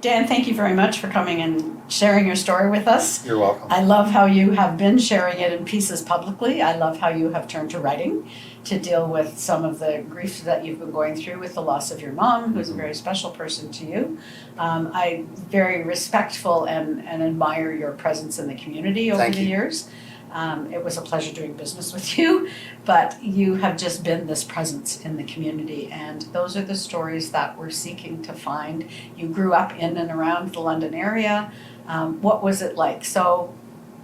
Dan, thank you very much for coming and sharing your story with us. You're welcome. I love how you have been sharing it in pieces publicly. I love how you have turned to writing to deal with some of the grief that you've been going through with the loss of your mom, who's a very special person to you. I'm very respectful and admire your presence in the community over Thank the you. years. It was a pleasure doing business with you, but you have just been this presence in the community, and those are the stories that we're seeking to find. You grew up in and around the London area. What was it like? So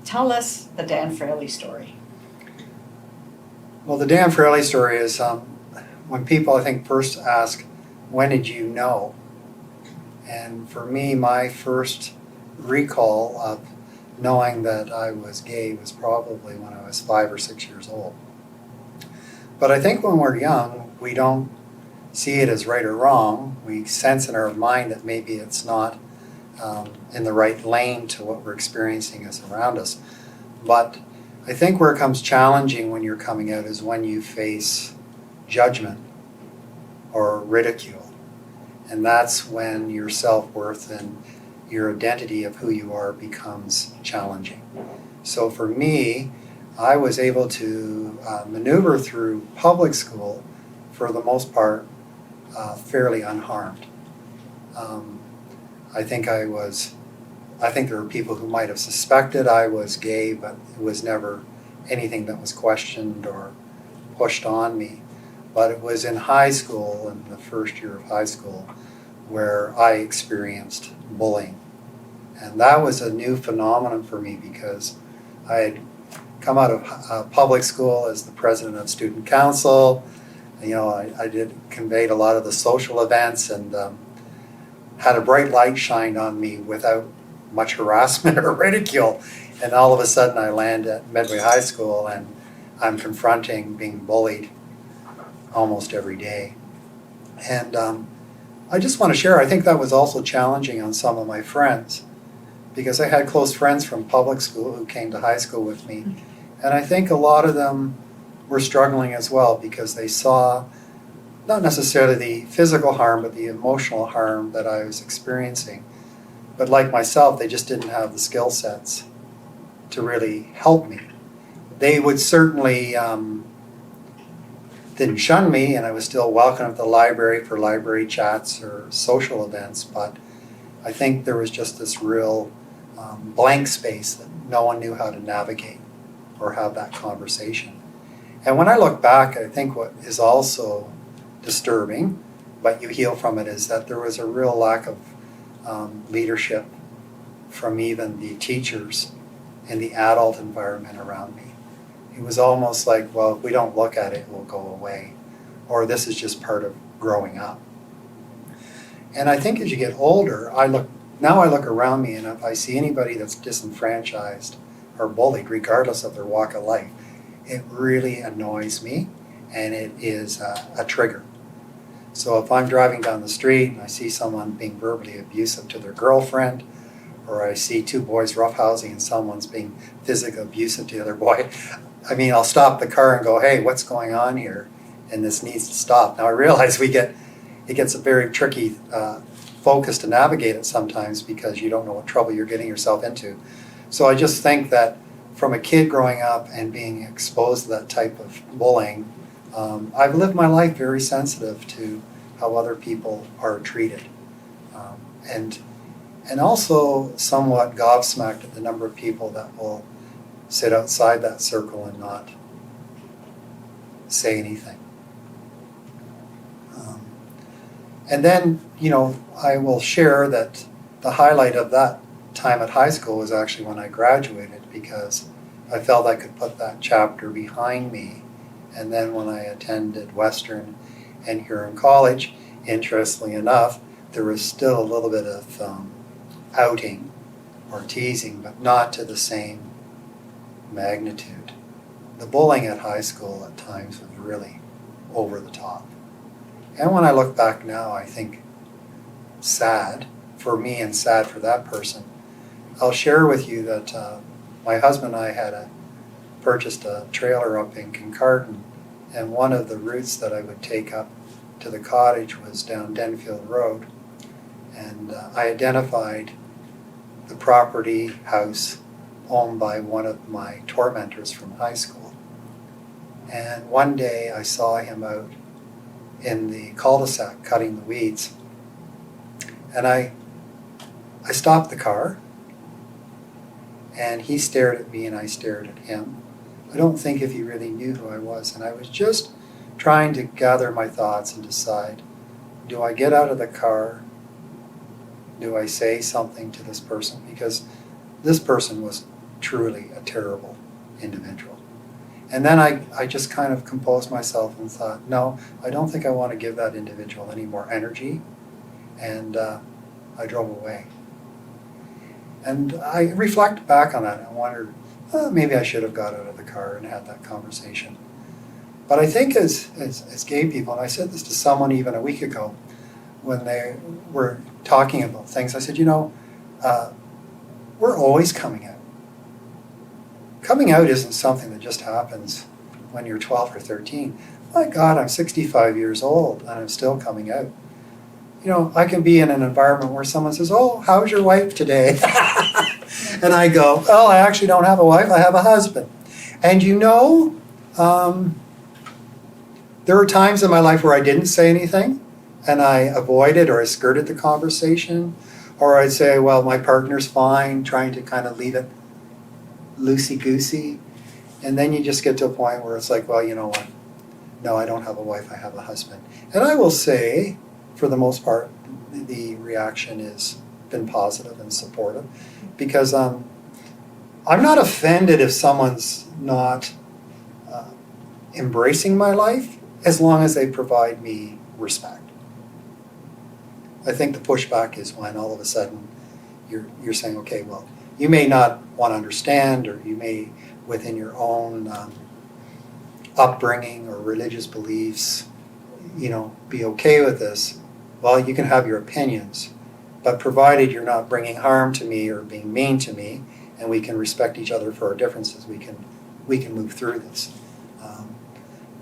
tell us the Dan Fraley story. Well, the Dan Fraley story is when people, I think, first ask, when did you know? And for me, my first recall of knowing that I was gay was probably when I was 5 or 6 years old. But I think when we're young, we don't see it as right or wrong. We sense in our mind that maybe it's not in the right lane to what we're experiencing as around us. But I think where it comes challenging when you're coming out is when you face judgment or ridicule. And that's when your self-worth and your identity of who you are becomes challenging. So for me, I was able to maneuver through public school for the most part fairly unharmed. I think there were people who might have suspected I was gay, but it was never anything that was questioned or pushed on me. But it was in high school, in the first year of high school, where I experienced bullying. And that was a new phenomenon for me because I had come out of public school as the president of student council. You know, I conveyed a lot of the social events and had a bright light shined on me without much harassment or ridicule. And all of a sudden I land at Medway High School and I'm confronting being bullied almost every day. And I just want to share, I think that was also challenging on some of my friends because I had close friends from public school who came to high school with me. And I think a lot of them were struggling as well because they saw not necessarily the physical harm, but the emotional harm that I was experiencing. But like myself, they just didn't have the skill sets to really help me. They would certainly didn't shun me, and I was still welcome at the library for library chats or social events, but I think there was just this real blank space that no one knew how to navigate or have that conversation. And when I look back, I think what is also disturbing, but you heal from it, is that there was a real lack of leadership from even the teachers in the adult environment around me. It was almost like, well, if we don't look at it, it will go away. Or this is just part of growing up. And I think as you get older, I look around me, and if I see anybody that's disenfranchised or bullied, regardless of their walk of life, it really annoys me, and it is a trigger. So if I'm driving down the street and I see someone being verbally abusive to their girlfriend, or I see two boys roughhousing and someone's being physically abusive to the other boy, I mean, I'll stop the car and go, hey, what's going on here? And this needs to stop. Now I realize it gets a very tricky focus to navigate it sometimes because you don't know what trouble you're getting yourself into. So I just think that from a kid growing up and being exposed to that type of bullying, I've lived my life very sensitive to how other people are treated. And also somewhat gobsmacked at the number of people that will sit outside that circle and not say anything. And then, you know, I will share that the highlight of that time at high school was actually when I graduated, because I felt I could put that chapter behind me. And then when I attended Western and Huron College, interestingly enough, there was still a little bit of outing or teasing, but not to the same magnitude. The bullying at high school at times was really over the top. And when I look back now, I think sad for me and sad for that person. I'll share with you that my husband and I had purchased a trailer up in Kincardine, and one of the routes that I would take up to the cottage was down Denfield Road. And I identified the property house owned by one of my tormentors from high school. And one day I saw him out in the cul-de-sac cutting the weeds. And I stopped the car, and he stared at me and I stared at him. I don't think if he really knew who I was, and I was just trying to gather my thoughts and decide, do I get out of the car? Do I say something to this person? Because this person was truly a terrible individual. And then I just kind of composed myself and thought, no, I don't think I want to give that individual any more energy. And I drove away. And I reflected back on that and wondered, maybe I should have got out of the car and had that conversation. But I think as gay people, and I said this to someone even a week ago when they were talking about things, I said, we're always coming out. Coming out isn't something that just happens when you're 12 or 13. My God, I'm 65 years old and I'm still coming out. I can be in an environment where someone says, oh, how's your wife today? And I go, well, I actually don't have a wife, I have a husband. And there were times in my life where I didn't say anything and I avoided or I skirted the conversation, or I'd say, well, my partner's fine, trying to kind of leave it loosey-goosey. And then you just get to a point where it's like, well, you know what? No, I don't have a wife, I have a husband. And I will say, for the most part, the reaction has been positive and supportive, because I'm not offended if someone's not embracing my life, as long as they provide me respect. I think the pushback is when all of a sudden you're saying, okay, well, you may not want to understand, or you may, within your own upbringing or religious beliefs, be okay with this. Well, you can have your opinions, but provided you're not bringing harm to me or being mean to me, and we can respect each other for our differences, we can move through this.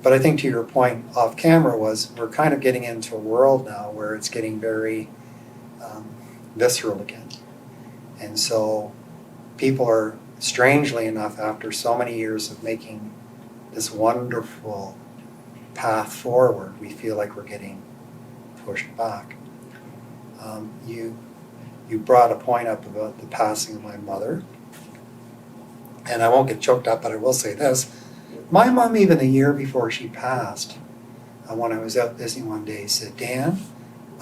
But I think to your point off camera was, we're kind of getting into a world now where it's getting very visceral again. And so people are, strangely enough, after so many years of making this wonderful path forward, we feel like we're getting pushed back. You brought a point up about the passing of my mother. And I won't get choked up, but I will say this. My mom, even the year before she passed, when I was out visiting one day, said, Dan,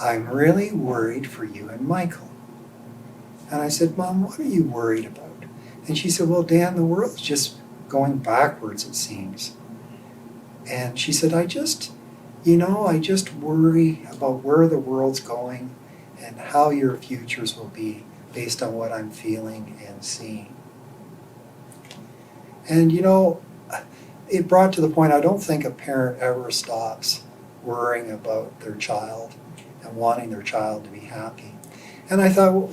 I'm really worried for you and Michael. And I said, Mom, what are you worried about? And she said, well, Dan, the world's just going backwards, it seems. And she said, I just worry about where the world's going and how your futures will be based on what I'm feeling and seeing. And it brought to the point, I don't think a parent ever stops worrying about their child and wanting their child to be happy. And I thought,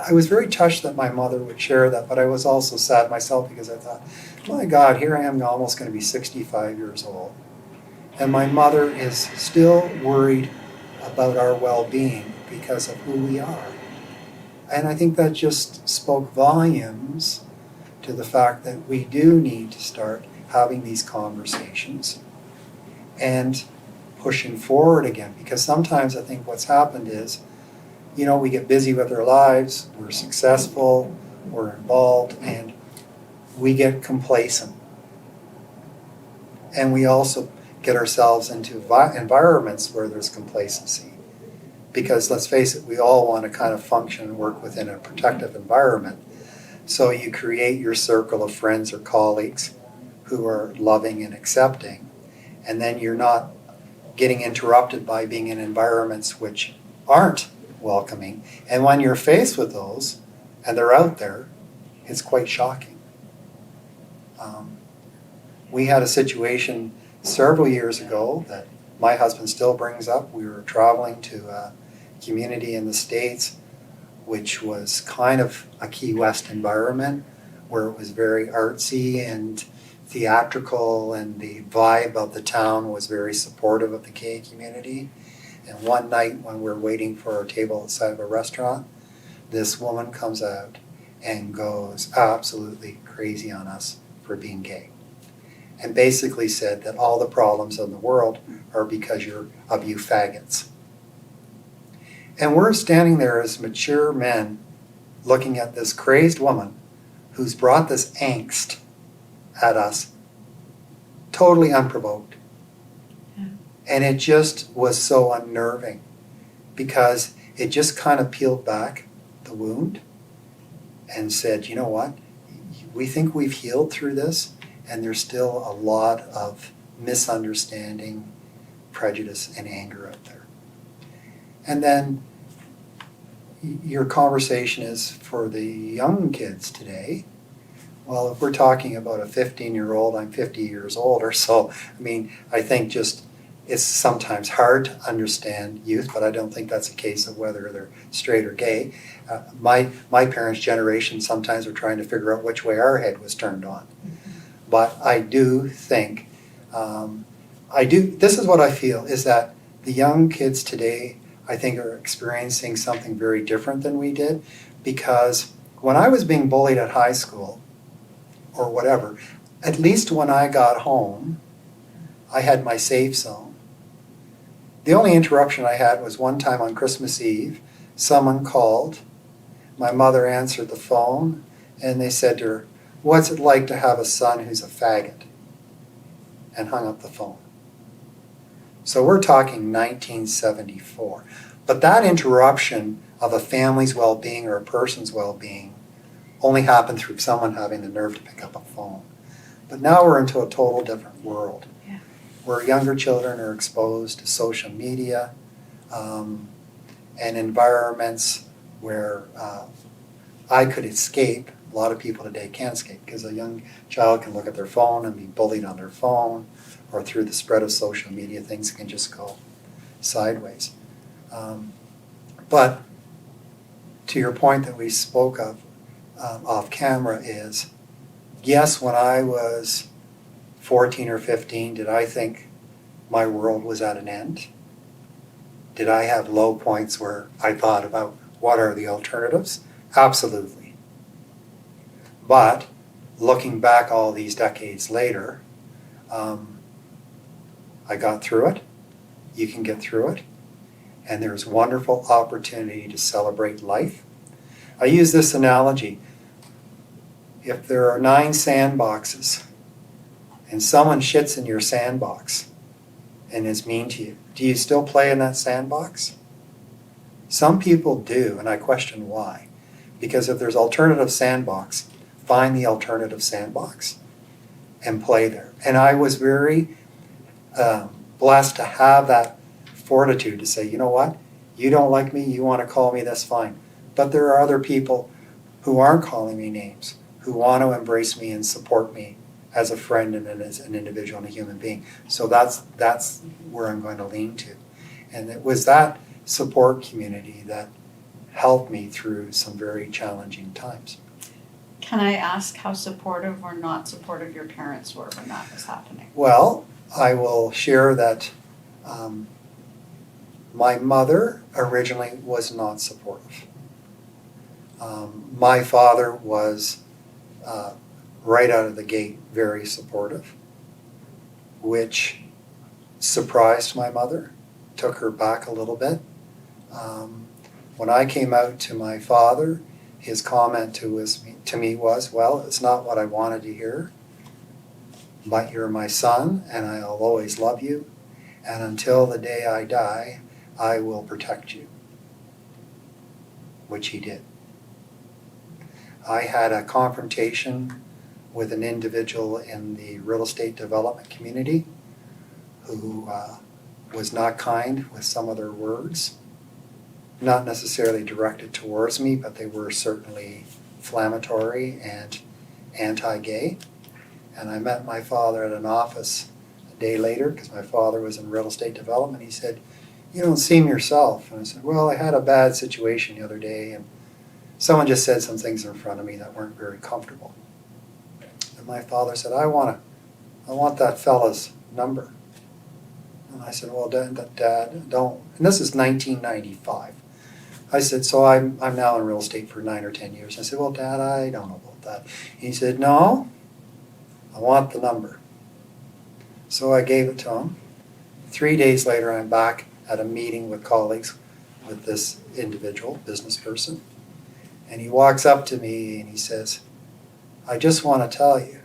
I was very touched that my mother would share that, but I was also sad myself, because I thought, my God, here I am almost going to be 65 years old. And my mother is still worried about our well-being because of who we are. And I think that just spoke volumes to the fact that we do need to start having these conversations and pushing forward again. Because sometimes I think what's happened is, we get busy with our lives, we're successful, we're involved, and we get complacent. And we also get ourselves into environments where there's complacency. Because let's face it, we all want to kind of function and work within a protective environment. So you create your circle of friends or colleagues who are loving and accepting, and then you're not getting interrupted by being in environments which aren't welcoming. And when you're faced with those, and they're out there, it's quite shocking. We had a situation several years ago that my husband still brings up. We were traveling to a community in the States, which was kind of a Key West environment, where it was very artsy and theatrical, and the vibe of the town was very supportive of the gay community. And one night when we're waiting for our table outside of a restaurant, this woman comes out and goes absolutely crazy on us for being gay. And basically said that all the problems in the world are because of you faggots. And we're standing there as mature men looking at this crazed woman who's brought this angst at us, totally unprovoked. Yeah. And it just was so unnerving because it just kind of peeled back the wound and said, you know what, we think we've healed through this, and there's still a lot of misunderstanding, prejudice, and anger out there. And then your conversation is for the young kids today. Well, if we're talking about a 15-year-old, I'm 50 years older, so I mean, I think just it's sometimes hard to understand youth, but I don't think that's a case of whether they're straight or gay. My parents' generation sometimes were trying to figure out which way our head was turned on. But I do think, this is what I feel, is that the young kids today, I think, are experiencing something very different than we did, because when I was being bullied at high school, or whatever, at least when I got home, I had my safe zone. The only interruption I had was one time on Christmas Eve, someone called, my mother answered the phone, and they said to her, "What's it like to have a son who's a faggot?" and hung up the phone. So we're talking 1974. But that interruption of a family's well-being or a person's well-being only happened through someone having the nerve to pick up a phone. But now we're into a total different world, where younger children are exposed to social media and environments where I could escape. A lot of people today can't escape because a young child can look at their phone and be bullied on their phone, or through the spread of social media, things can just go sideways. But to your point that we spoke of off camera is, yes, when I was 14 or 15, did I think my world was at an end? Did I have low points where I thought about what are the alternatives? Absolutely. But looking back all these decades later, I got through it. You can get through it. And there's wonderful opportunity to celebrate life. I use this analogy. If there are 9 sandboxes and someone shits in your sandbox and is mean to you, do you still play in that sandbox? Some people do, and I question why. Because if there's alternative sandbox, find the alternative sandbox and play there. And I was very blessed to have that fortitude to say, you know what, you don't like me, you want to call me, that's fine. But there are other people who aren't calling me names, who want to embrace me and support me as a friend and as an individual and a human being. So that's where I'm going to lean to. And it was that support community that helped me through some very challenging times. Can I ask how supportive or not supportive your parents were when that was happening? Well, I will share that my mother originally was not supportive. My father was right out of the gate very supportive, which surprised my mother, took her back a little bit. When I came out to my father, his comment to me was, well, it's not what I wanted to hear, but you're my son and I'll always love you, and until the day I die, I will protect you, which he did. I had a confrontation with an individual in the real estate development community who was not kind with some of their words, not necessarily directed towards me, but they were certainly inflammatory and anti-gay. And I met my father at an office a day later, because my father was in real estate development. He said, "You don't seem yourself." And I said, "Well, I had a bad situation the other day, and someone just said some things in front of me that weren't very comfortable." And my father said, I want that fella's number. And I said, well, Dad, don't, and this is 1995. I said, so I'm now in real estate for 9 or 10 years. I said, well, Dad, I don't know about that. He said, no, I want the number. So I gave it to him. 3 days later, I'm back at a meeting with colleagues with this individual, business person. And he walks up to me and he says, I just want to tell you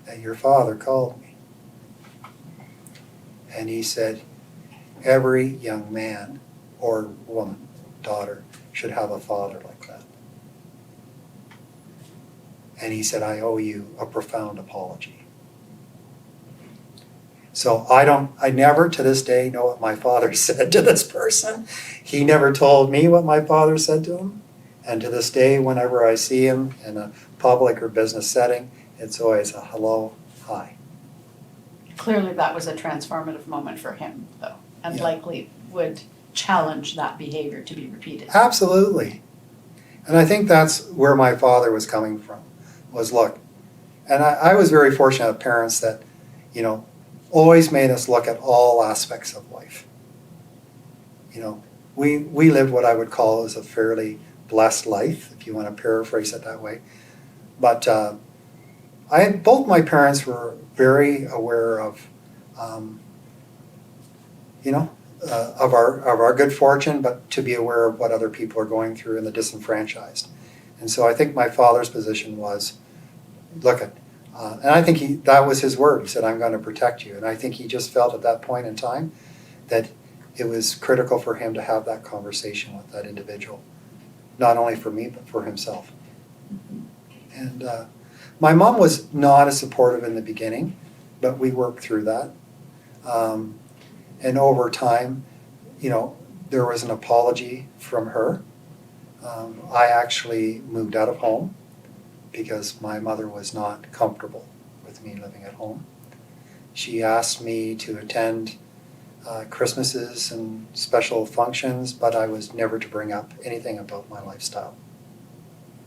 that your father called me. And he said, every young man or woman, daughter, should have a father like that. And he said, I owe you a profound apology. So I never to this day know what my father said to this person. He never told me what my father said to him. And to this day, whenever I see him in a public or business setting, it's always a hello, hi. Clearly that was a transformative moment for him, though, and Yeah. likely would challenge that behavior to be repeated. Absolutely. And I think that's where my father was coming from, was look, and I was very fortunate to have parents that, always made us look at all aspects of life. We lived what I would call as a fairly blessed life, if you want to paraphrase it that way. But both my parents were very aware of, of our good fortune, but to be aware of what other people are going through and the disenfranchised. And so I think my father's position was, and I think that was his word. He said, I'm going to protect you. And I think he just felt at that point in time that it was critical for him to have that conversation with that individual, not only for me, but for himself. And my mom was not as supportive in the beginning, but we worked through that. And over time, there was an apology from her. I actually moved out of home because my mother was not comfortable with me living at home. She asked me to attend Christmases and special functions, but I was never to bring up anything about my lifestyle.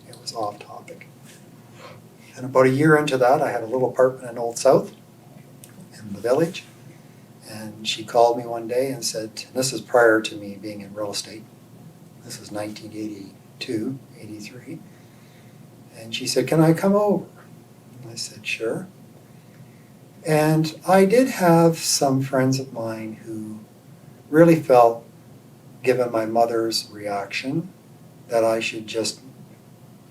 It was off topic. And about a year into that, I had a little apartment in Old South in the village. And she called me one day and said, this is prior to me being in real estate. This is 1982, 83. And she said, can I come over? And I said, sure. And I did have some friends of mine who really felt, given my mother's reaction, that I should just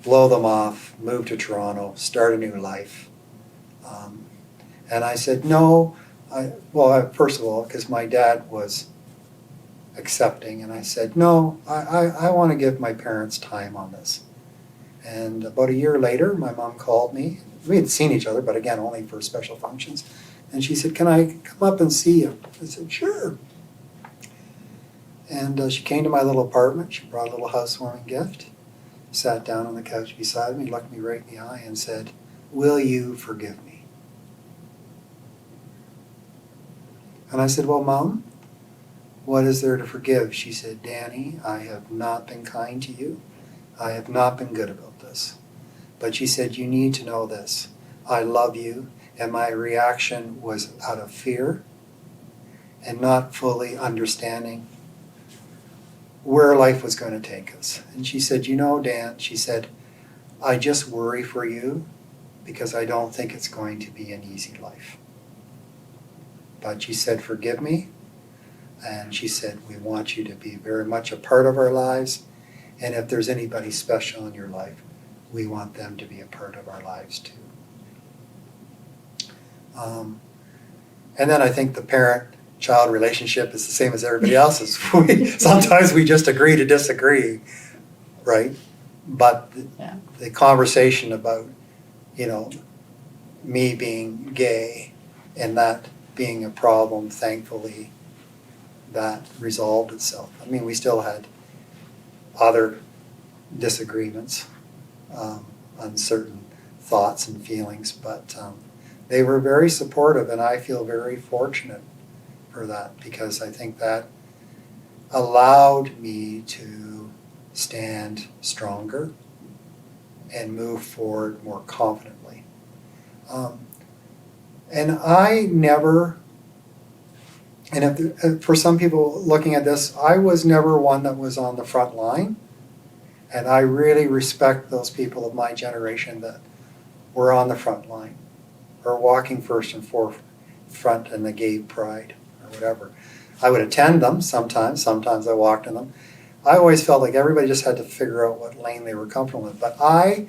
blow them off, move to Toronto, start a new life. And I said, no. First of all, because my dad was accepting, and I said, no, I want to give my parents time on this. And about a year later, my mom called me. We had seen each other, but again, only for special functions. And she said, can I come up and see you? I said, sure. And she came to my little apartment. She brought a little housewarming gift, sat down on the couch beside me, looked me right in the eye and said, will you forgive me? And I said, well, Mom, what is there to forgive? She said, Danny, I have not been kind to you. I have not been good about this. But she said, you need to know this. I love you. And my reaction was out of fear and not fully understanding where life was going to take us. And she said, Dan, she said, I just worry for you because I don't think it's going to be an easy life. But she said, forgive me. And she said, we want you to be very much a part of our lives. And if there's anybody special in your life, we want them to be a part of our lives too. And then I think the parent-child relationship is the same as everybody else's. Sometimes we just agree to disagree, right? But the conversation about, me being gay and that being a problem, thankfully, that resolved itself. I mean, we still had other disagreements on certain thoughts and feelings, but they were very supportive, and I feel very fortunate for that because I think that allowed me to stand stronger and move forward more confidently. And I never And for some people looking at this, I was never one that was on the front line. And I really respect those people of my generation that were on the front line or walking first and forefront and they gave pride or whatever. I would attend them sometimes I walked in them. I always felt like everybody just had to figure out what lane they were comfortable with. But I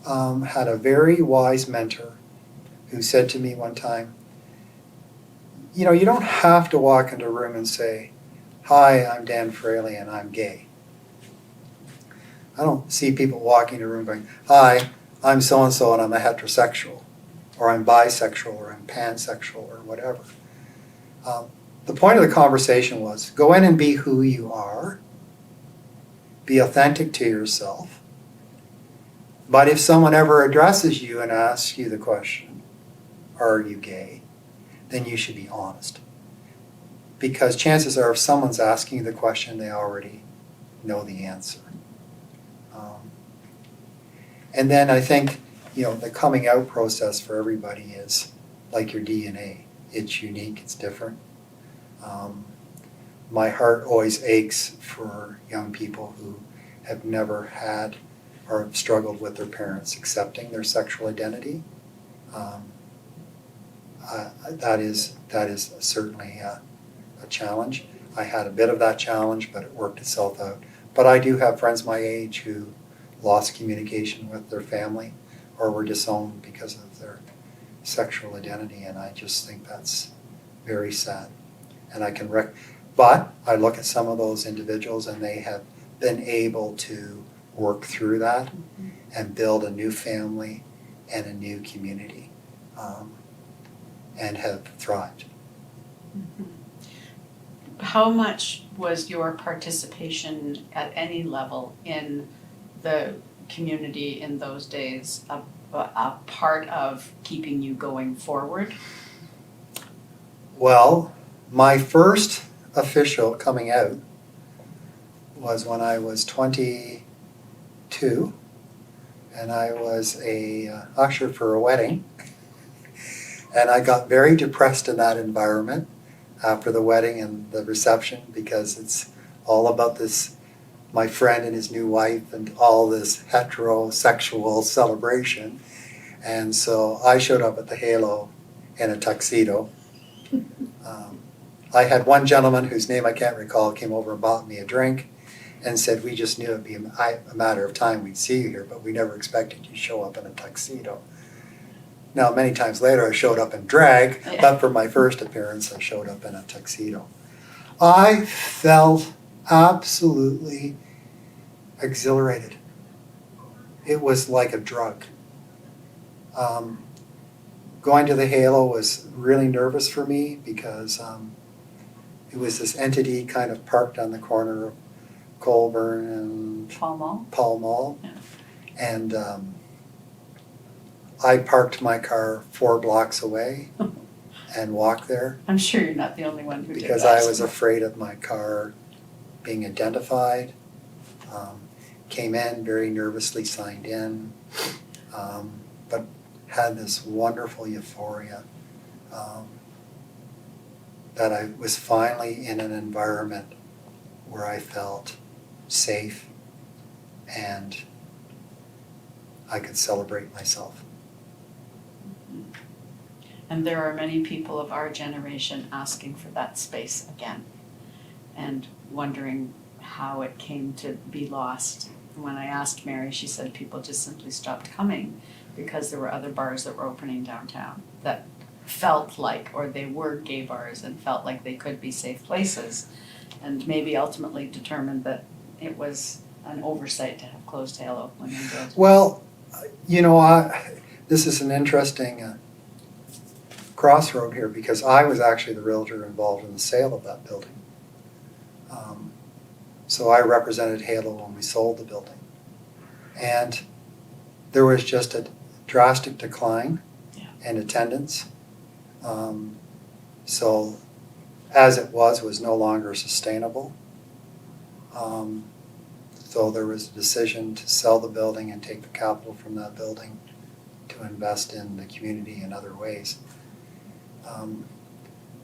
had a very wise mentor who said to me one time, you know, you don't have to walk into a room and say, "Hi, I'm Dan Fraley and I'm gay." I don't see people walking into a room going, "Hi, I'm so-and-so and I'm a heterosexual," or "I'm bisexual," or "I'm pansexual," or whatever. The point of the conversation was, go in and be who you are, be authentic to yourself, but if someone ever addresses you and asks you the question, "Are you gay?" then you should be honest. Because chances are if someone's asking you the question, they already know the answer. And then I think, you know, the coming out process for everybody is like your DNA. It's unique, it's different. My heart always aches for young people who have never had or have struggled with their parents accepting their sexual identity. That is certainly a challenge. I had a bit of that challenge, but it worked itself out. But I do have friends my age who lost communication with their family or were disowned because of their sexual identity, and I just think that's very sad. And but I look at some of those individuals and they have been able to work through that and build a new family and a new community, and have thrived. How much was your participation at any level in the community in those days a part of keeping you going forward? Well, my first official coming out was when I was 22, and I was a usher for a wedding. And I got very depressed in that environment after the wedding and the reception, because it's all about this, my friend and his new wife, and all this heterosexual celebration. And so I showed up at the Halo in a tuxedo. I had one gentleman whose name I can't recall came over and bought me a drink and said, "We just knew it'd be a matter of time we'd see you here, but we never expected you to show up in a tuxedo." Now, many times later I showed up in drag, but for my first appearance I showed up in a tuxedo. I felt absolutely exhilarated. It was like a drug. Going to the Halo was really nervous for me because it was this entity kind of parked on the corner of Colburn and Pall Mall. Yeah. And I parked my car 4 blocks away and walked there I'm sure you're not the only one who did that. because I was afraid of my car being identified. Came in, very nervously signed in, but had this wonderful euphoria that I was finally in an environment where I felt safe and I could celebrate myself. And there are many people of our generation asking for that space again and wondering how it came to be lost. When I asked Mary, she said people just simply stopped coming because there were other bars that were opening downtown that felt like, or they were gay bars and felt like they could be safe places, and maybe ultimately determined that it was an oversight to have closed Halo when they did. Well, you know, this is an interesting crossroad here because I was actually the realtor involved in the sale of that building. So I represented Halo when we sold the building. And there was just a drastic decline in attendance. So as it was no longer sustainable. So there was a decision to sell the building and take the capital from that building to invest in the community in other ways.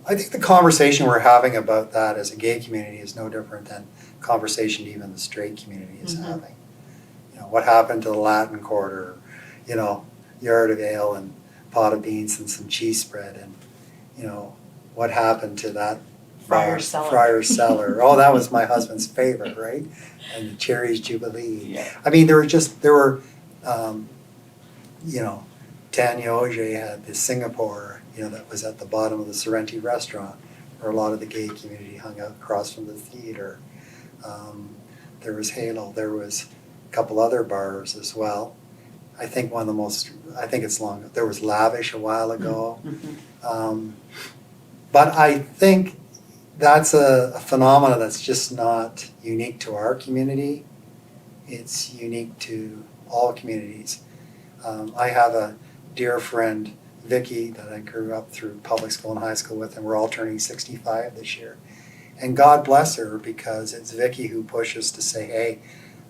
I think the conversation we're having about that as a gay community is no different than conversation even the straight community is Mhm. having. You know, what happened to the Latin Quarter, you know, yard of ale and pot of beans and some cheese spread, and, you know, what happened to that Friar's Cellar. Friar's Cellar. Oh, that was my husband's favorite, right? And the Cherries Jubilee. Yeah. I mean, there were, you know, Tanya Oje had the Singapore, you know, that was at the bottom of the Sorrenti restaurant, where a lot of the gay community hung out across from the theater. There was Halo. There was a couple other bars as well. I think one of the most, I think it's long, there was Lavish a while ago. Mhm. But I think that's a phenomena that's just not unique to our community. It's unique to all communities. I have a dear friend, Vicky, that I grew up through public school and high school with, and we're all turning 65 this year. And God bless her, because it's Vicky who pushes to say, hey,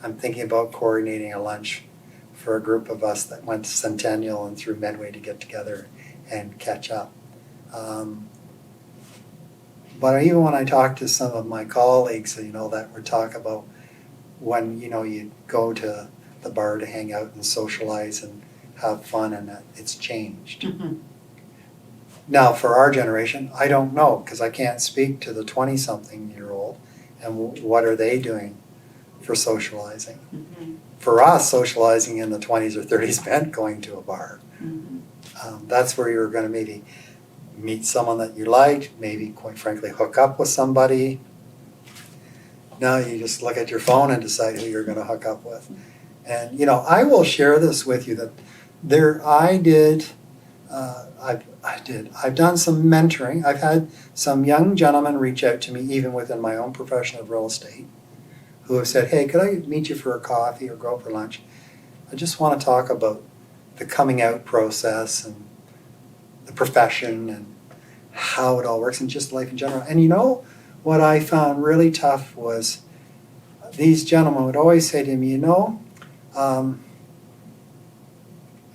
I'm thinking about coordinating a lunch for a group of us that went to Centennial and through Medway to get together and catch up. But even when I talk to some of my colleagues, you know, that would talk about when, you know, you go to the bar to hang out and socialize and have fun, and it's changed. Mhm. Now, for our generation, I don't know, because I can't speak to the 20-something-year-old and what are they doing for socializing. Mhm. For us, socializing in the 20s or 30s meant going to a bar. Mhm. That's where you're going to maybe meet someone that you liked, maybe, quite frankly, hook up with somebody. Now you just look at your phone and decide who you're going to hook up with. And, you know, I will share this with you that I've done some mentoring. I've had some young gentlemen reach out to me, even within my own profession of real estate, who have said, hey, could I meet you for a coffee or go for lunch? I just want to talk about the coming out process and the profession and how it all works and just life in general. And you know, what I found really tough was these gentlemen would always say to me, you know,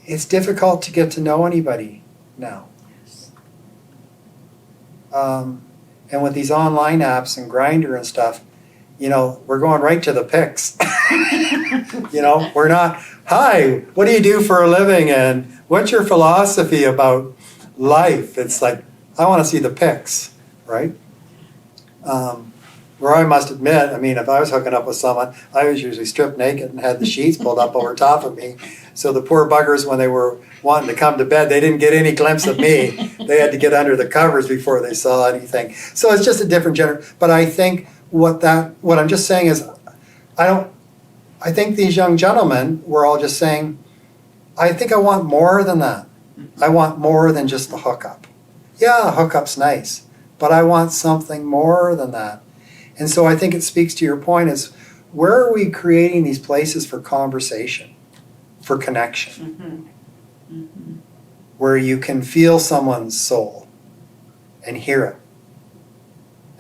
it's difficult to get to know anybody now. And with these online apps and Grindr and stuff, you know, we're going right to the pics. You know, we're not, hi, what do you do for a living and what's your philosophy about life? It's like, I want to see the pics, right? Where I must admit, I mean, if I was hooking up with someone, I was usually stripped naked and had the sheets pulled up over top of me. So the poor buggers, when they were wanting to come to bed, they didn't get any glimpse of me. They had to get under the covers before they saw anything. So it's just a different but I think what I'm just saying is, I think these young gentlemen were all just saying, I think I want more than that. I want more than just the hookup. Yeah, hookup's nice, but I want something more than that. And so I think it speaks to your point is, where are we creating these places for conversation, for connection, Mhm. Mhm. where you can feel someone's soul and hear it?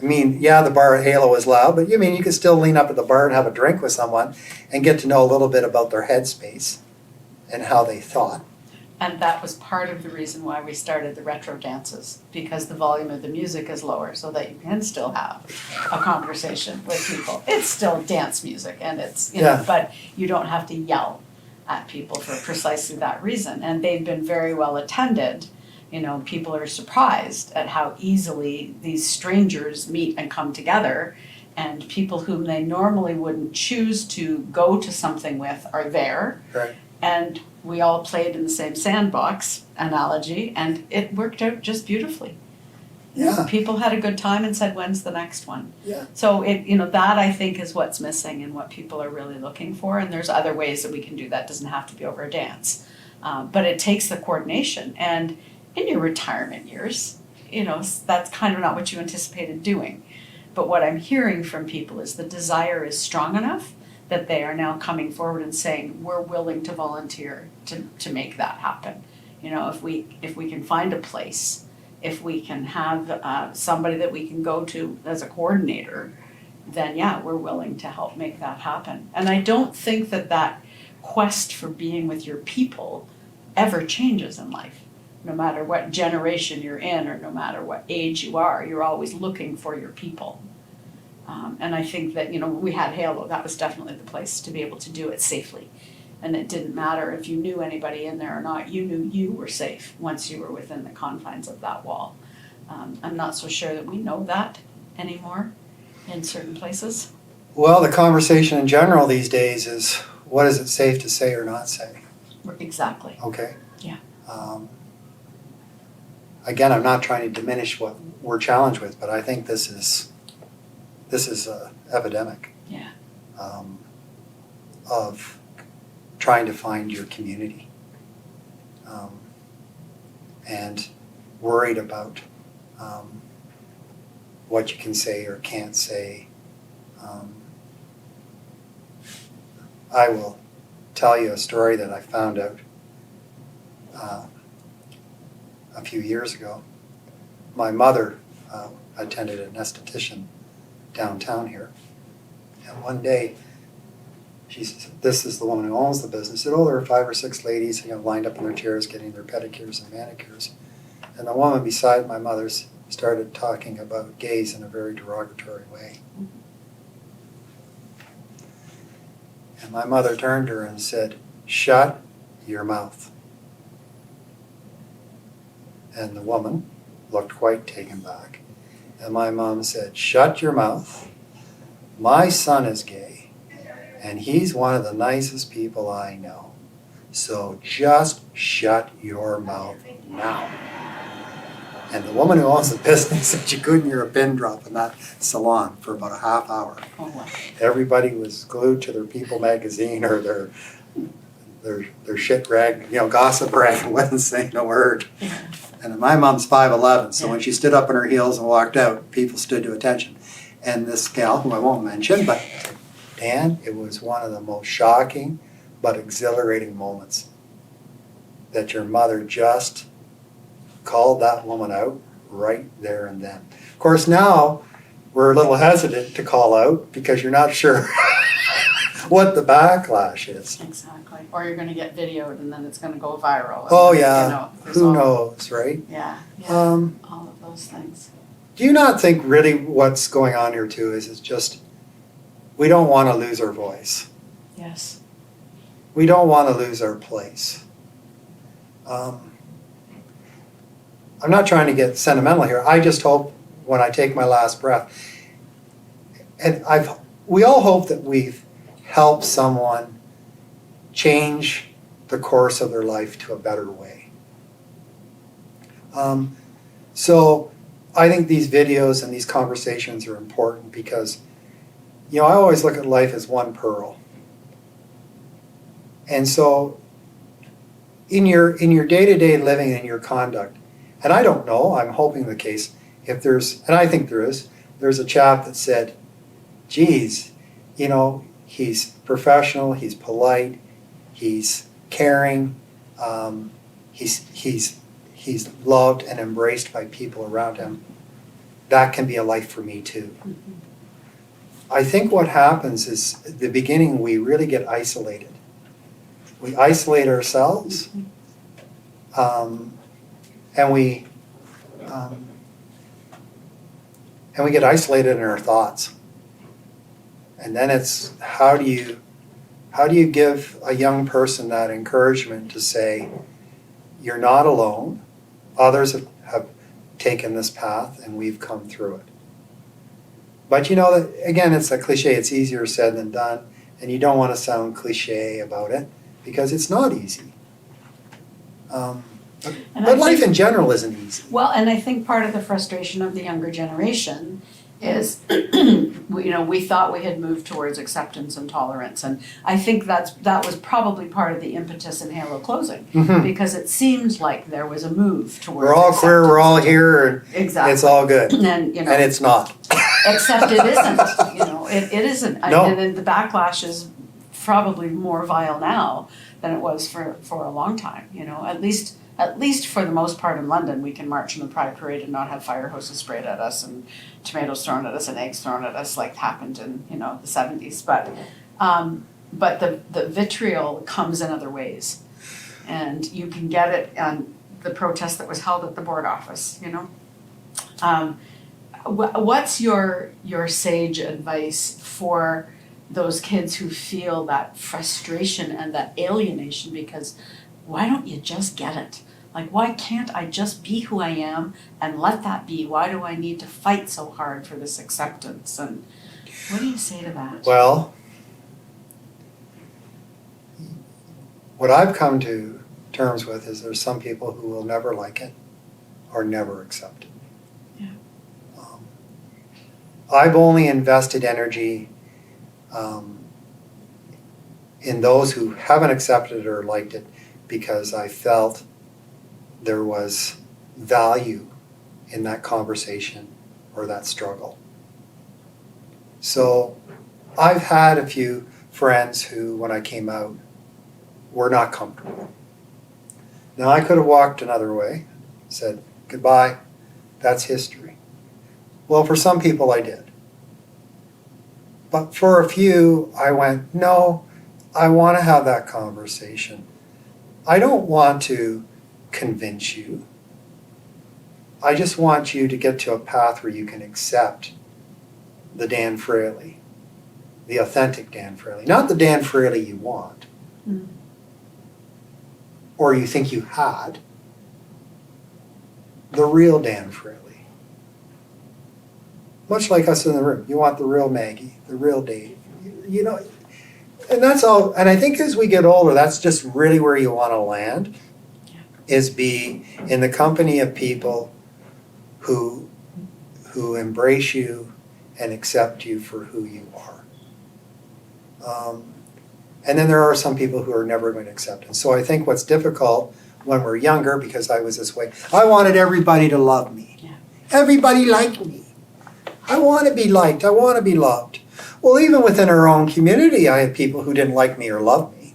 I mean, yeah, the bar at Halo is loud, but you can still lean up at the bar and have a drink with someone and get to know a little bit about their headspace and how they thought. And that was part of the reason why we started the retro dances, because the volume of the music is lower so that you can still have a conversation with people. It's still dance music and it's, you know, Yeah. but you don't have to yell at people for precisely that reason. And they've been very well attended. You know, people are surprised at how easily these strangers meet and come together, and people whom they normally wouldn't choose to go to something with are there. Right. And we all played in the same sandbox analogy, and it worked out just beautifully. Yeah. People had a good time and said, when's the next one? Yeah. So that I think is what's missing and what people are really looking for. And there's other ways that we can do that. It doesn't have to be over a dance. But it takes the coordination. And in your retirement years, that's kind of not what you anticipated doing. But what I'm hearing from people is the desire is strong enough that they are now coming forward and saying, we're willing to volunteer to make that happen. If we can find a place, if we can have somebody that we can go to as a coordinator, then yeah, we're willing to help make that happen. And I don't think that quest for being with your people ever changes in life. No matter what generation you're in or no matter what age you are, you're always looking for your people. And I think that, you know, when we had Halo, that was definitely the place to be able to do it safely. And it didn't matter if you knew anybody in there or not, you knew you were safe once you were within the confines of that wall. I'm not so sure that we know that anymore in certain places. Well, the conversation in general these days is, what is it safe to say or not say? Exactly. Okay? Yeah. Again, I'm not trying to diminish what we're challenged with, but I think this is an epidemic. Yeah. Of trying to find your community. And worried about what you can say or can't say. I will tell you a story that I found out a few years ago. My mother attended an esthetician downtown here, and one day she said, this is the woman who owns the business. Said, oh, there are 5 or 6 ladies, you know, lined up in their chairs getting their pedicures and manicures. And the woman beside my mother's started talking about gays in a very derogatory way. And my mother turned to her and said, shut your mouth. And the woman looked quite taken back. And my mom said, shut your mouth. My son is gay, and he's one of the nicest people I know. So just shut your mouth now. And the woman who owns the business said you couldn't hear a pin drop in that salon for about a half hour. Oh, wow. Everybody was glued to their People magazine or their shit rag, you know, gossip rag, and wasn't saying a word. Yeah. And my mom's 5'11", so when she stood up on her heels and walked out, people stood to attention. And this gal, who I won't mention, but Dan, it was one of the most shocking but exhilarating moments that your mother just called that woman out right there and then. Of course, now we're a little hesitant to call out because you're not sure what the backlash is. Exactly. Or you're going to get videoed and then it's going to go viral. And Oh then, yeah, you know, there's who all- knows, right? Yeah, yeah, all of those things. Do you not think really what's going on here too is it's just, we don't want to lose our voice. Yes. We don't want to lose our place. I'm not trying to get sentimental here. I just hope when I take my last breath, and we all hope that we've helped someone change the course of their life to a better way. So I think these videos and these conversations are important because, you know, I always look at life as one pearl. And so in your day-to-day living and your conduct, and I don't know, I'm hoping the case, if there's, and I think there's a chap that said, geez, you know, he's professional, he's polite, he's caring, he's loved and embraced by people around him. That can be a life for me too. Mm-hmm. I think what happens is at the beginning we really get isolated. We isolate ourselves, and we get isolated in our thoughts. And then it's how do you give a young person that encouragement to say, you're not alone, others have taken this path and we've come through it. But you know, again, it's a cliche, it's easier said than done, and you don't want to sound cliche about it because it's not easy. But life in general isn't easy. Well, and I think part of the frustration of the younger generation is, we thought we had moved towards acceptance and tolerance, and I think that was probably part of the impetus in Halo closing, Mhm. because it seemed like there was a move towards. We're all queer, we're all acceptance. here, and Exactly. it's all good. And And it's not. except it isn't. It isn't. No. And then the backlash is probably more vile now than it was for a long time. At least for the most part in London, we can march in the Pride Parade and not have fire hoses sprayed at us and tomatoes thrown at us and eggs thrown at us like happened in the 70s. But the vitriol comes in other ways, and you can get it on the protest that was held at the board office, you know? What's your sage advice for those kids who feel that frustration and that alienation, because why don't you just get it? Like, why can't I just be who I am and let that be? Why do I need to fight so hard for this acceptance? And what do you say to that? Well, what I've come to terms with is there's some people who will never like it or never accept it. Yeah. I've only invested energy in those who haven't accepted it or liked it because I felt there was value in that conversation or that struggle. So I've had a few friends who, when I came out, were not comfortable. Now I could have walked another way, said goodbye, that's history. Well, for some people I did. But for a few, I went, no, I want to have that conversation. I don't want to convince you. I just want you to get to a path where you can accept the Dan Fraley, the authentic Dan Fraley, not the Dan Fraley you want, or you think you had, the real Dan Fraley. Much like us in the room, you want the real Maggie, the real Dave, you know, and that's all. And I think as we get older, that's just really where you want to land, is be in the company of people who embrace you and accept you for who you are. And then there are some people who are never going to accept it. So I think what's difficult when we're younger, because I was this way, I wanted everybody to love me. Yeah. Everybody liked me. I want to be liked. I want to be loved. Well, even within our own community, I had people who didn't like me or love me.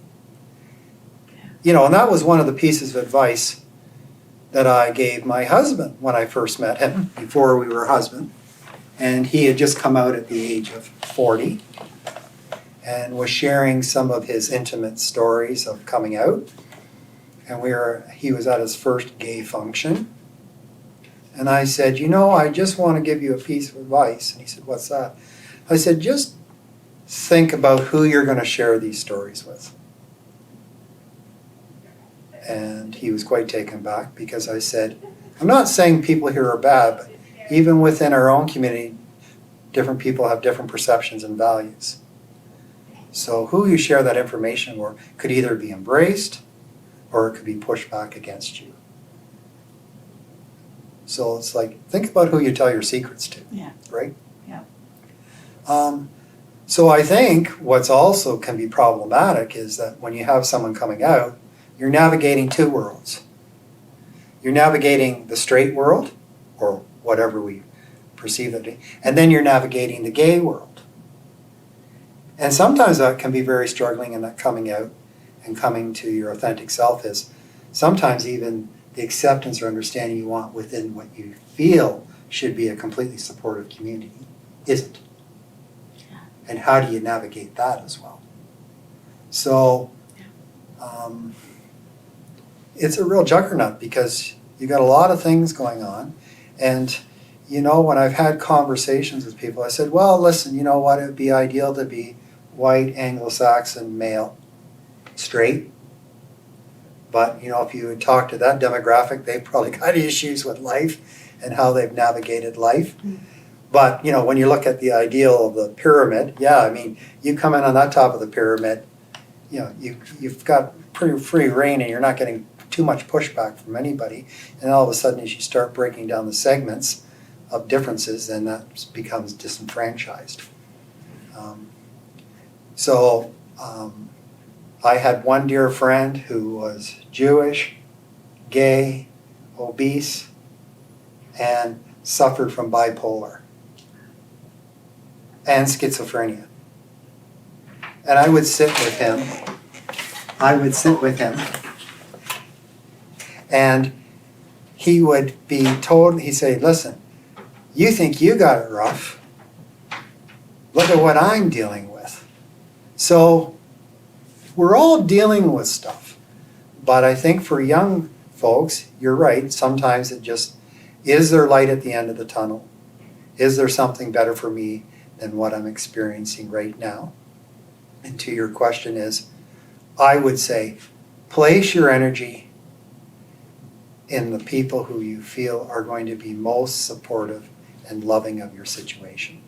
You know, and that was one of the pieces of advice that I gave my husband when I first met him, before we were husband. And he had just come out at the age of 40 and was sharing some of his intimate stories of coming out. And he was at his first gay function. And I said, you know, I just want to give you a piece of advice. And he said, what's that? I said, just think about who you're going to share these stories with. And he was quite taken back because I said, I'm not saying people here are bad, but even within our own community, different people have different perceptions and values. So who you share that information with could either be embraced or it could be pushed back against you. So it's like, think about who you tell your secrets to, right? Yeah. So I think what's also can be problematic is that when you have someone coming out, you're navigating two worlds. You're navigating the straight world, or whatever we perceive it to be, and then you're navigating the gay world. And sometimes that can be very struggling, and that coming out and coming to your authentic self is sometimes even the acceptance or understanding you want within what you feel should be a completely supportive community isn't. And how do you navigate that as well? So it's a real juggernaut because you got a lot of things going on. And, you know, when I've had conversations with people, I said, well, listen, you know what, it would be ideal to be white, Anglo-Saxon, male, straight. But, you know, if you would talk to that demographic, they've probably got issues with life and how they've navigated life. But, you know, when you look at the ideal of the pyramid, yeah, I mean, you come in on that top of the pyramid, you know, you've got pretty free reign and you're not getting too much pushback from anybody. And all of a sudden, as you start breaking down the segments of differences, then that becomes disenfranchised. I had one dear friend who was Jewish, gay, obese, and suffered from bipolar and schizophrenia. And I would sit with him. And he would be told, he'd say, listen, you think you got it rough. Look at what I'm dealing with. So we're all dealing with stuff. But I think for young folks, you're right. Sometimes it just, is there light at the end of the tunnel? Is there something better for me than what I'm experiencing right now? And to your question is, I would say, place your energy in the people who you feel are going to be most supportive and loving of your situation.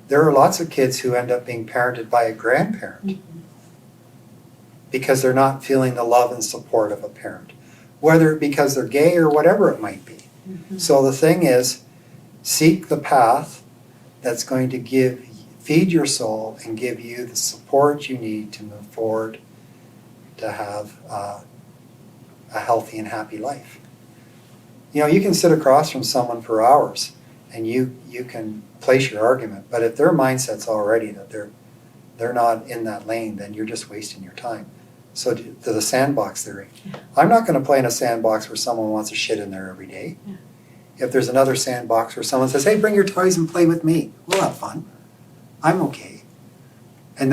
There are lots of kids who end up being parented by a grandparent because they're not feeling the love and support of a parent, whether because they're gay or whatever it might be. So the thing is, seek the path that's going to feed your soul and give you the support you need to move forward to have a healthy and happy life. You know, you can sit across from someone for hours and you can place your argument, but if their mindset's already that they're not in that lane, then you're just wasting your time. So to the sandbox theory, I'm not going to play in a sandbox where someone wants to shit in there every day. Yeah. If there's another sandbox where someone says, hey, bring your toys and play with me, we'll have fun. I'm okay. And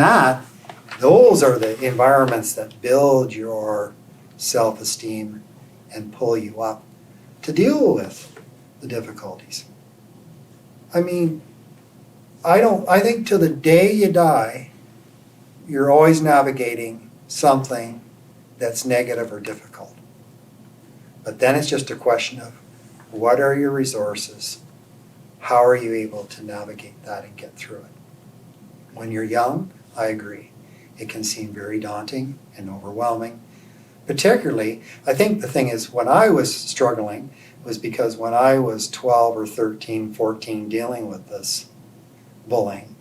those are the environments that build your self-esteem and pull you up to deal with the difficulties. I mean, I think till the day you die, you're always navigating something that's negative or difficult. But then it's just a question of, what are your resources? How are you able to navigate that and get through it? When you're young, I agree. It can seem very daunting and overwhelming. Particularly, I think the thing is, when I was struggling was because when I was 12 or 13, 14 dealing with this bullying,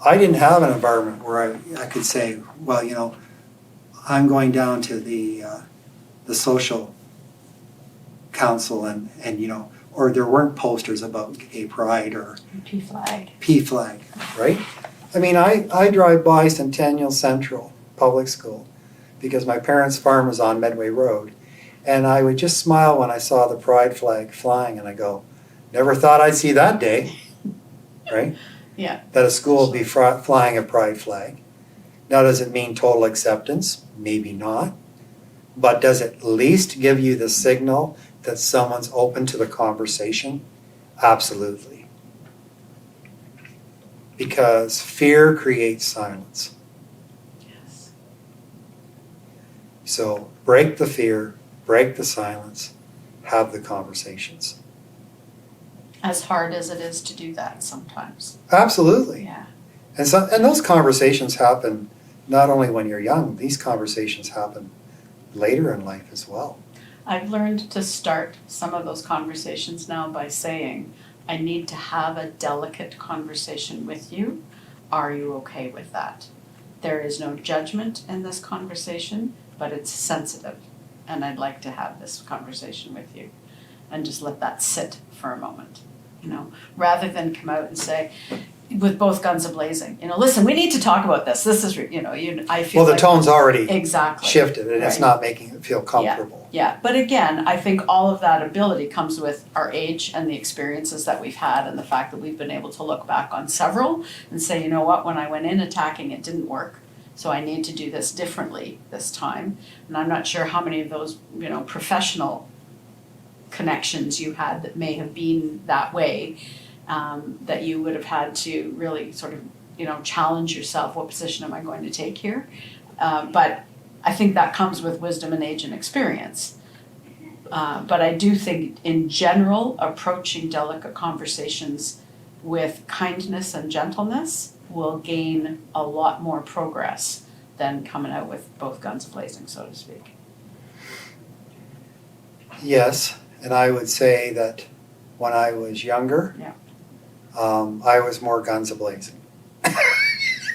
I didn't have an environment where I could say, well, you know, I'm going down to the social council and you know, or there weren't posters about gay pride or P-flag, right? I mean, I drive by Centennial Central Public School because my parents' farm was on Medway Road, and I would just smile when I saw the pride flag flying, and I go, never thought I'd see that day, right? Yeah. That a school would be flying a pride flag. Now, does it mean total acceptance? Maybe not. But does it at least give you the signal that someone's open to the conversation? Absolutely. Because fear creates silence. Yes. So break the fear, break the silence, have the conversations. As hard as it is to do that sometimes. Absolutely. Yeah. And those conversations happen not only when you're young, these conversations happen later in life as well. I've learned to start some of those conversations now by saying, I need to have a delicate conversation with you. Are you okay with that? There is no judgment in this conversation, but it's sensitive. And I'd like to have this conversation with you. And just let that sit for a moment, you know, rather than come out and say, with both guns a-blazing, you know, listen, we need to talk about this. This is, you know, I feel Well, the like tone's already exactly shifted and it's Right. not making it feel comfortable. Yeah, but again, I think all of that ability comes with our age and the experiences that we've had and the fact that we've been able to look back on several and say, you know what, when I went in attacking, it didn't work. So I need to do this differently this time. And I'm not sure how many of those, you know, professional connections you had that may have been that way, that you would have had to really sort of, you know, challenge yourself. What position am I going to take here? But I think that comes with wisdom and age and experience. But I do think in general, approaching delicate conversations with kindness and gentleness will gain a lot more progress than coming out with both guns blazing, so to speak. Yes, and I would say that when I was younger, Yeah. I was more guns a-blazing.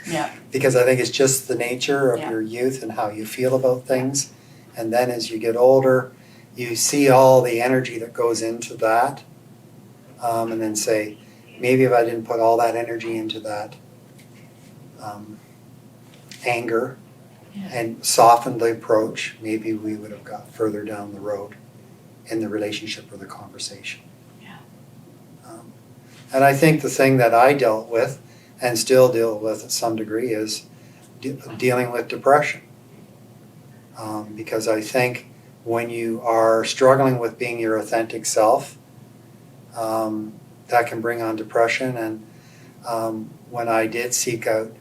Yeah. Because I think it's just the nature of Yeah. your youth and how you feel about things. And then as you get older, you see all the energy that goes into that. And then say, maybe if I didn't put all that energy into that anger Yeah. and softened the approach, maybe we would have got further down the road in the relationship or the conversation. Yeah. And I think the thing that I dealt with and still deal with at some degree is dealing with depression. Because I think when you are struggling with being your authentic self, that can bring on depression. And when I did seek out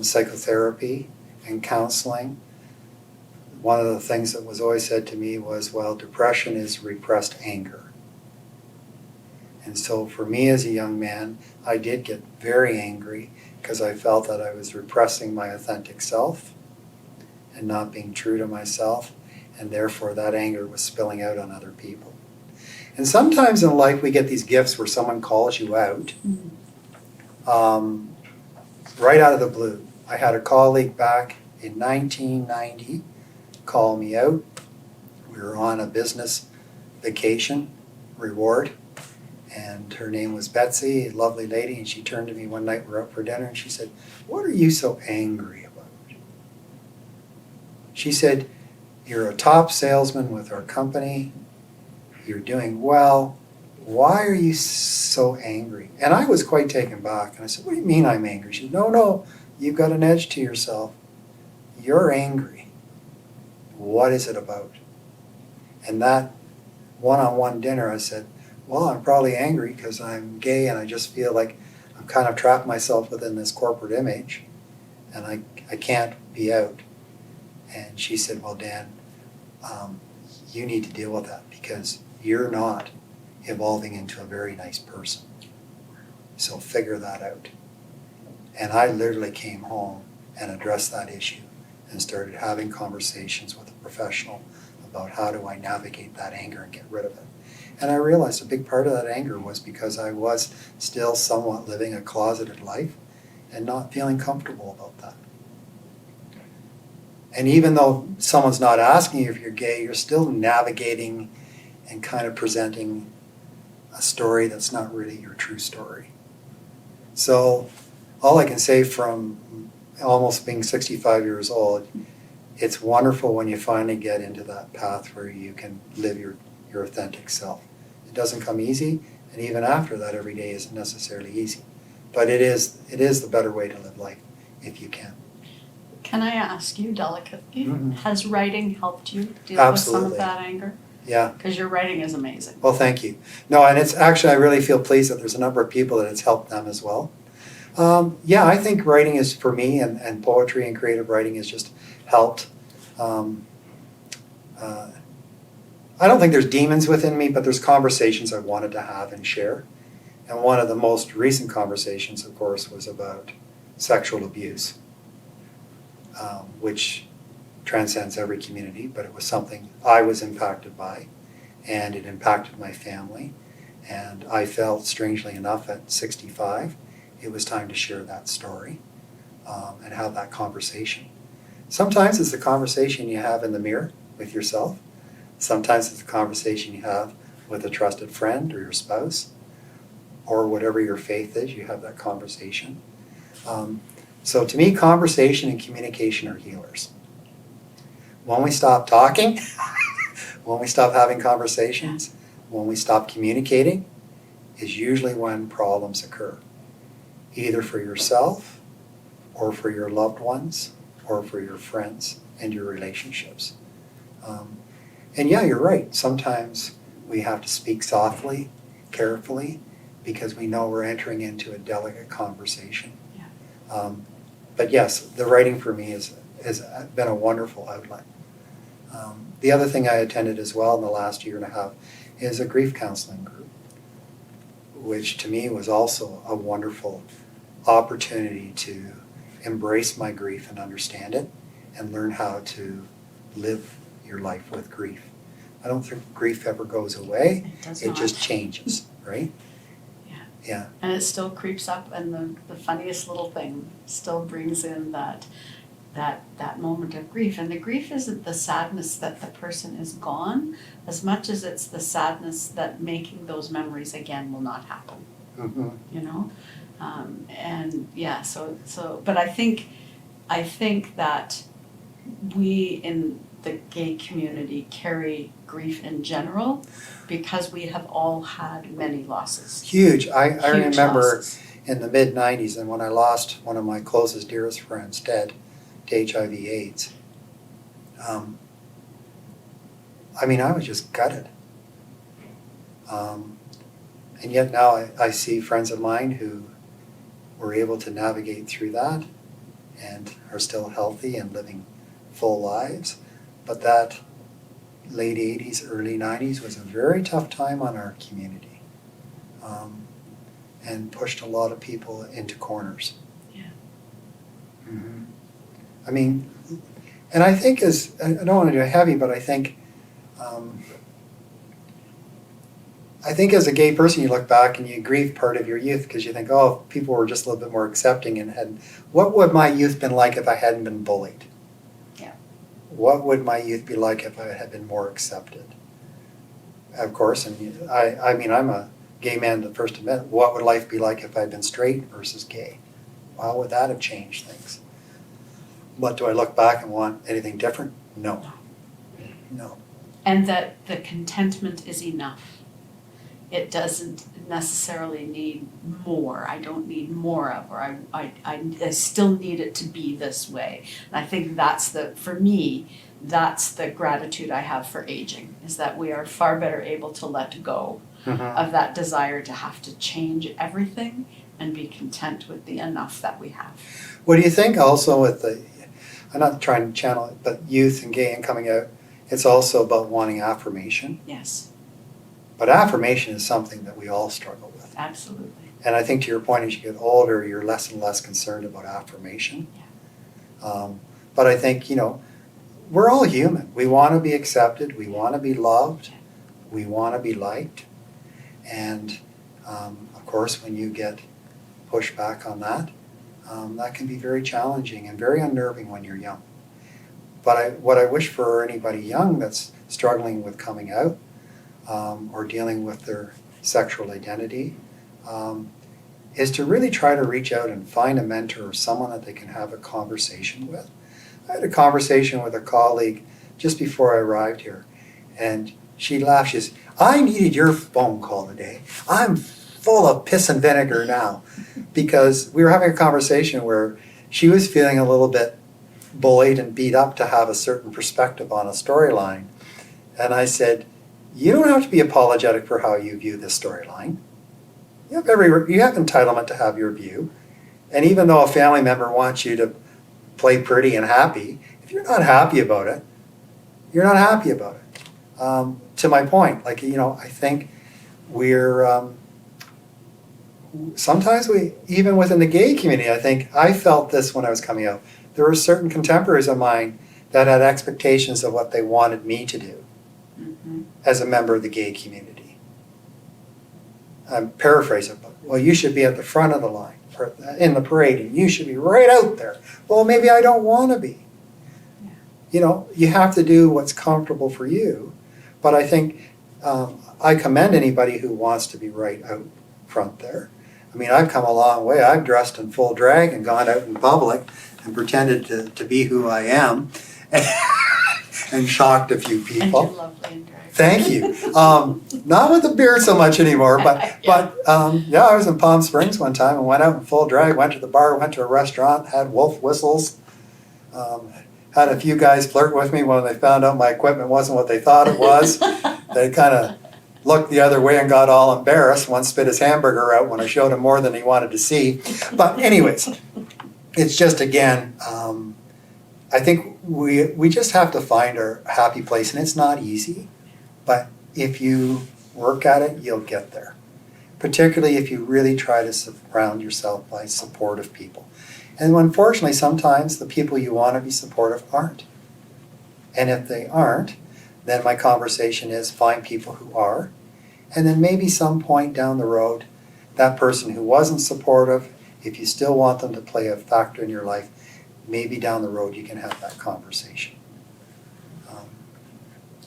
psychotherapy and counseling, one of the things that was always said to me was, well, depression is repressed anger. And so for me as a young man, I did get very angry because I felt that I was repressing my authentic self and not being true to myself, and therefore that anger was spilling out on other people. And sometimes in life we get these gifts where someone calls you out right out of the blue. I had a colleague back in 1990 call me out. We were on a business vacation, reward, and her name was Betsy, a lovely lady, and she turned to me one night, we were out for dinner, and she said, "What are you so angry about?" She said, "You're a top salesman with our company, you're doing well, why are you so angry?" And I was quite taken back, and I said, "What do you mean I'm angry?" She said, No, you've got an edge to yourself. You're angry. What is it about?" And that one-on-one dinner, I said, well, I'm probably angry because I'm gay and I just feel like I'm kind of trapped myself within this corporate image and I can't be out. And she said, well, Dan, you need to deal with that because you're not evolving into a very nice person. So figure that out. And I literally came home and addressed that issue and started having conversations with a professional about how do I navigate that anger and get rid of it. And I realized a big part of that anger was because I was still somewhat living a closeted life and not feeling comfortable about that. And even though someone's not asking you if you're gay, you're still navigating and kind of presenting a story that's not really your true story. So all I can say from almost being 65 years old, it's wonderful when you finally get into that path where you can live your authentic self. It doesn't come easy, and even after that, every day isn't necessarily easy. But it is the better way to live life if you can. Can I ask you delicately, has writing helped you deal Absolutely. with some of that anger? Yeah. Because your writing is amazing. Well, thank you. No, and it's actually, I really feel pleased that there's a number of people that it's helped them as well. Yeah, I think writing is, for me, and poetry and creative writing has just helped. I don't think there's demons within me, but there's conversations I wanted to have and share. And one of the most recent conversations, of course, was about sexual abuse, which transcends every community, but it was something I was impacted by, and it impacted my family. And I felt, strangely enough, at 65, it was time to share that story and have that conversation. Sometimes it's the conversation you have in the mirror with yourself. Sometimes it's a conversation you have with a trusted friend or your spouse, or whatever your faith is, you have that conversation. So to me, conversation and communication are healers. When we stop talking, when we stop having conversations, when we stop communicating, is usually when problems occur, either for yourself or for your loved ones or for your friends and your relationships. And yeah, you're right. Sometimes we have to speak softly, carefully, because we know we're entering into a delicate conversation. Yeah. But yes, the writing for me has been a wonderful outlet. The other thing I attended as well in the last year and a half is a grief counseling group, which to me was also a wonderful opportunity to embrace my grief and understand it and learn how to live your life with grief. I don't think grief ever goes away. It does It not. just changes, right? Yeah. Yeah. And it still creeps up, and the funniest little thing still brings in that moment of grief. And the grief isn't the sadness that the person is gone, as much as it's the sadness that making those memories again will not happen. Mm-hmm. You know? And yeah, but I think that we in the gay community carry grief in general because we have all had many losses. Huge. I Huge remember losses. in the mid-90s, and when I lost one of my closest, dearest friends, Ted, to HIV/AIDS, I mean, I was just gutted. And yet now I see friends of mine who were able to navigate through that and are still healthy and living full lives. But that late 80s, early 90s was a very tough time on our community, and pushed a lot of people into corners. Yeah. Mm-hmm. I mean, and I think I don't want to do it heavy, but I think as a gay person, you look back and you grieve part of your youth because you think, oh, people were just a little bit more accepting and had, what would my youth been like if I hadn't been bullied? Yeah. What would my youth be like if I had been more accepted? Of course, and I mean, I'm a gay man the first to admit, what would life be like if I'd been straight versus gay? How would that have changed things? But do I look back and want anything different? No. No. And that the contentment is enough. It doesn't necessarily need more. I don't need more of, or I still need it to be this way. And I think for me, that's the gratitude I have for aging, is that we are far better able to let go of that desire to have to change everything and be content with the enough that we have. What do you think also with I'm not trying to channel it, but youth and gay and coming out, it's also about wanting affirmation. Yes. But affirmation is something that we all struggle with. Absolutely. And I think to your point, as you get older, you're less and less concerned about affirmation. Yeah. But I think, we're all human. We want to be accepted. We want to be loved. We want to be liked. And of course, when you get pushed back on that, that can be very challenging and very unnerving when you're young. But what I wish for anybody young that's struggling with coming out, or dealing with their sexual identity, is to really try to reach out and find a mentor or someone that they can have a conversation with. I had a conversation with a colleague just before I arrived here, and she laughed. She says, I needed your phone call today. I'm full of piss and vinegar now, because we were having a conversation where she was feeling a little bit bullied and beat up to have a certain perspective on a storyline. And I said, you don't have to be apologetic for how you view this storyline. You have entitlement to have your view. And even though a family member wants you to play pretty and happy, if you're not happy about it, you're not happy about it. To my point, I think we're, sometimes even within the gay community, I felt this when I was coming out. There were certain contemporaries of mine that had expectations of what they wanted me to do as a member of the gay community. I'm paraphrasing, but, well, you should be at the front of the line in the parade, and you should be right out there. Well, maybe I don't want to be. Yeah. You have to do what's comfortable for you. But I think I commend anybody who wants to be right out front there. I mean, I've come a long way. I've dressed in full drag and gone out in public and pretended to be who I am. And shocked a few people. And you're lovely in drag. Thank you. Not with the beard so much anymore, but I was in Palm Springs one time and went out in full drag, went to the bar, went to a restaurant, had wolf whistles, had a few guys flirt with me when they found out my equipment wasn't what they thought it was. They kind of looked the other way and got all embarrassed. One spit his hamburger out when I showed him more than he wanted to see. But anyways, it's just, again, I think we just have to find our happy place, and it's not easy, but if you work at it, you'll get there. Particularly if you really try to surround yourself by supportive people. And unfortunately, sometimes the people you want to be supportive aren't. And if they aren't, then my conversation is find people who are, and then maybe some point down the road, that person who wasn't supportive, if you still want them to play a factor in your life, maybe down the road you can have that conversation.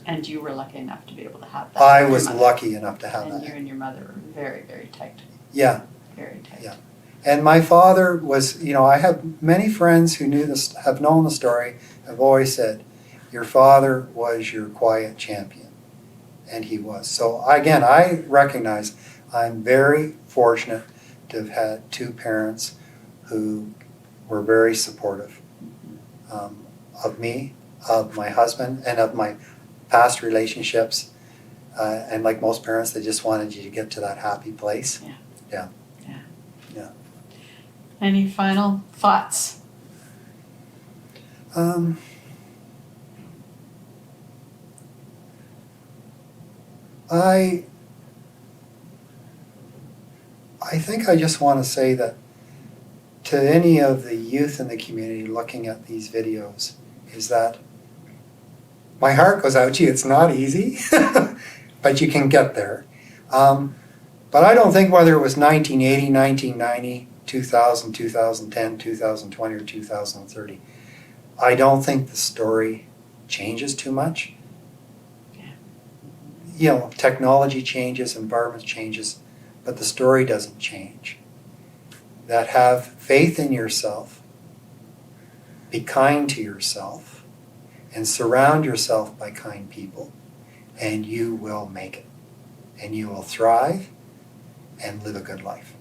And you were lucky enough to be able to have that. I was lucky enough to have and that. And you and your mother were very, very tight. Yeah. Very tight. Yeah. And my father was, I have many friends who have known the story, have always said, your father was your quiet champion. And he was. So again, I recognize I'm very fortunate to have had two parents who were very supportive of me, of my husband and of my past relationships. And like most parents, they just wanted you to get to that happy place. Any final thoughts? I think I just want to say that to any of the youth in the community looking at these videos is that my heart goes out to you. It's not easy, but you can get there. But I don't think whether it was 1980, 1990, 2000, 2010, 2020, or 2030, I don't think the story changes too much. You know, technology changes, environment changes, but the story doesn't change. That have faith in yourself, be kind to yourself, and surround yourself by kind people, and you will make it. And you will thrive and live a good life.